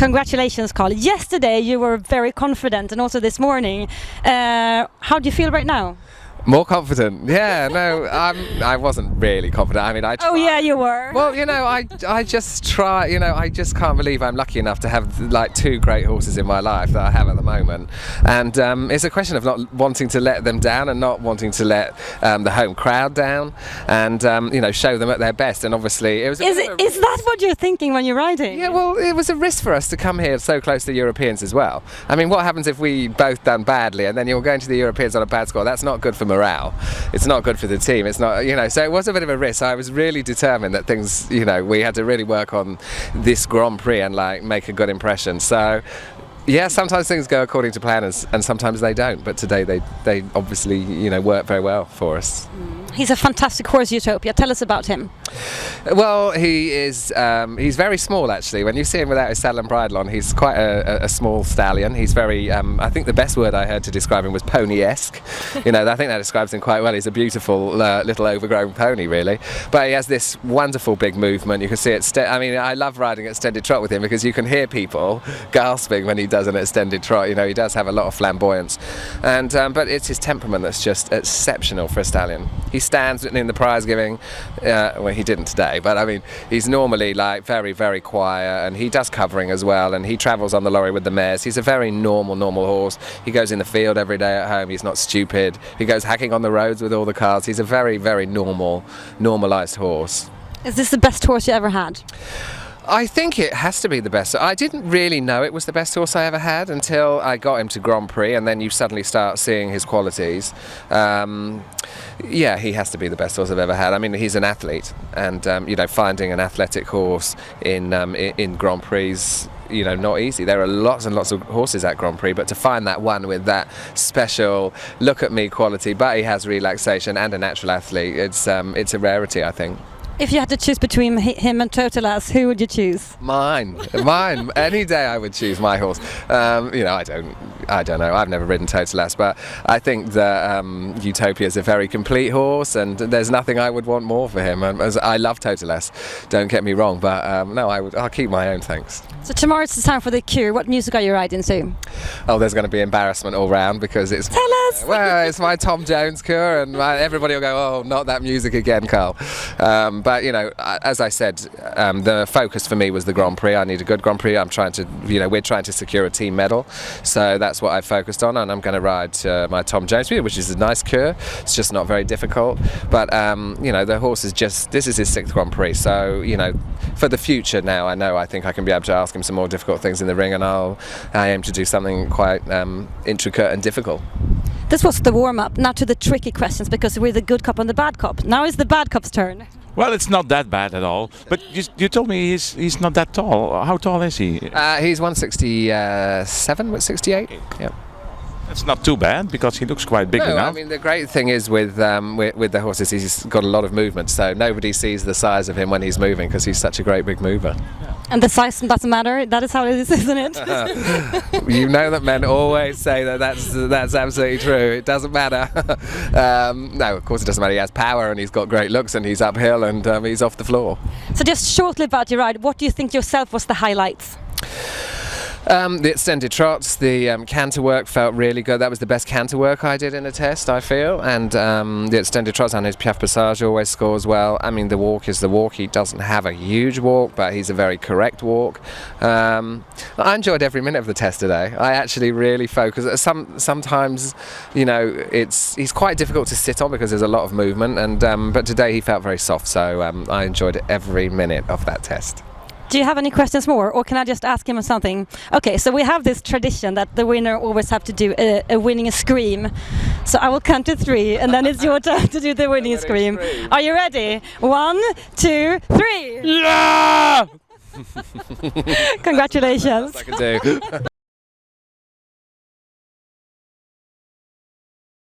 Congratulations, Carl. Yesterday you were very confident, and also this morning. How do you feel right now? More confident? Yeah, no, I wasn't really confident. I mean, I tried. Oh yeah, you were. Well, you know, I just try. You know, I just can't believe I'm lucky enough to have like 2 great horses in my life that I have at the moment, and it's a question of not wanting to let them down and not wanting to let the home crowd down, and you know, show them at their best. And obviously, it was. Is that what you're thinking when you're riding? Yeah, well, it was a risk for us to come here so close to Europeans as well. I mean, what happens if we both done badly and then you're going to the Europeans on a bad score? That's not good for morale. It's not good for the team. It's not, you know, so it was a bit of a risk. I was really determined that things, you know, we had to really work on this Grand Prix and like make a good impression. So yeah, sometimes things go according to plan and sometimes they don't, but today they obviously, you know, work very well for us. He's a fantastic horse, Utopia. Tell us about him. Well, he is. He's very small, actually. When you see him without his saddle and bridle on, he's quite a small stallion. He's very. I think the best word I heard to describe him was pony-esque. You know, I think that describes him quite well. He's a beautiful little overgrown pony, really. But he has this wonderful big movement. You can see it. I mean, I love riding at extended trot with him because you can hear people gasping when he does an extended trot. You know, he does have a lot of flamboyance, and but it's his temperament that's just exceptional for a stallion. He stands in the prize giving. Well, he didn't today, but I mean, he's normally like very, very quiet, and he does covering as well, and he travels on the lorry with the mares. He's a very normal horse. He goes in the field every day at home. He's not stupid. He goes hacking on the roads with all the cars. He's a very, very normalised horse. Is this the best horse you ever had? I think it has to be the best. I didn't really know it was the best horse I ever had until I got him to Grand Prix, and then you suddenly start seeing his qualities. Yeah, he has to be the best horse I've ever had. I mean, he's an athlete, and you know, finding an athletic horse in Grand Prix, you know, not easy. There are lots and lots of horses at Grand Prix, but to find that one with that special look at me quality, but he has relaxation and a natural athlete, it's a rarity, I think. If you had to choose between him and Totalas, who would you choose? Mine. Any day I would choose my horse. You know, I don't know. I've never ridden Totalas, but I think that Utopia is a very complete horse, and there's nothing I would want more for him. As I love Totalas, don't get me wrong, but no, I'll keep my own, thanks. So tomorrow it's the time for the cure. What music are you riding to? Oh, there's going to be embarrassment all round because it's. Tell us. Well, it's my Tom Jones cure, and everybody will go, "Oh, not that music again, Carl." But you know, as I said, the focus for me was the Grand Prix. I need a good Grand Prix. I'm trying to, you know, we're trying to secure a team medal, so that's what I focused on, and I'm going to ride my Tom Jones, which is a nice cure. It's just not very difficult, but you know, the horse is just. This is his 6th Grand Prix, so you know, for the future now, I think I can be able to ask him some more difficult things in the ring, and I aim to do something quite intricate and difficult. This was the warm-up. Now to the tricky questions, because we're the good cop and the bad cop. Now it's the bad cop's turn. Well, it's not that bad at all. But you told me he's not that tall. How tall is he? He's 167, 68. Yeah. That's not too bad because he looks quite big enough. I mean, the great thing is with the horses, he's got a lot of movement, so nobody sees the size of him when he's moving because he's such a great big mover. And the size doesn't matter. That is how it is, isn't it? You know that men always say that's absolutely true. It doesn't matter. No, of course it doesn't matter. He has power and he's got great looks and he's uphill and he's off the floor. So just shortly about your ride, what do you think yourself was the highlights? The extended trots, the canter work felt really good. That was the best canter work I did in a test, I feel. And the extended trots, and his Piaf Passage always scores well. I mean, the walk is the walk. He doesn't have a huge walk, but he's a very correct walk. I enjoyed every minute of the test today. I actually really focused. Sometimes, you know, he's quite difficult to sit on because there's a lot of movement. And but today he felt very soft, so I enjoyed every minute of that test. Do you have any questions more, or can I just ask him something? Okay, so we have this tradition that the winner always have to do a winning scream. So I will count to 3, and then it's your turn to do the winning scream. Are you ready? 1, 2, 3. Yeah! Congratulations. That's what I can do.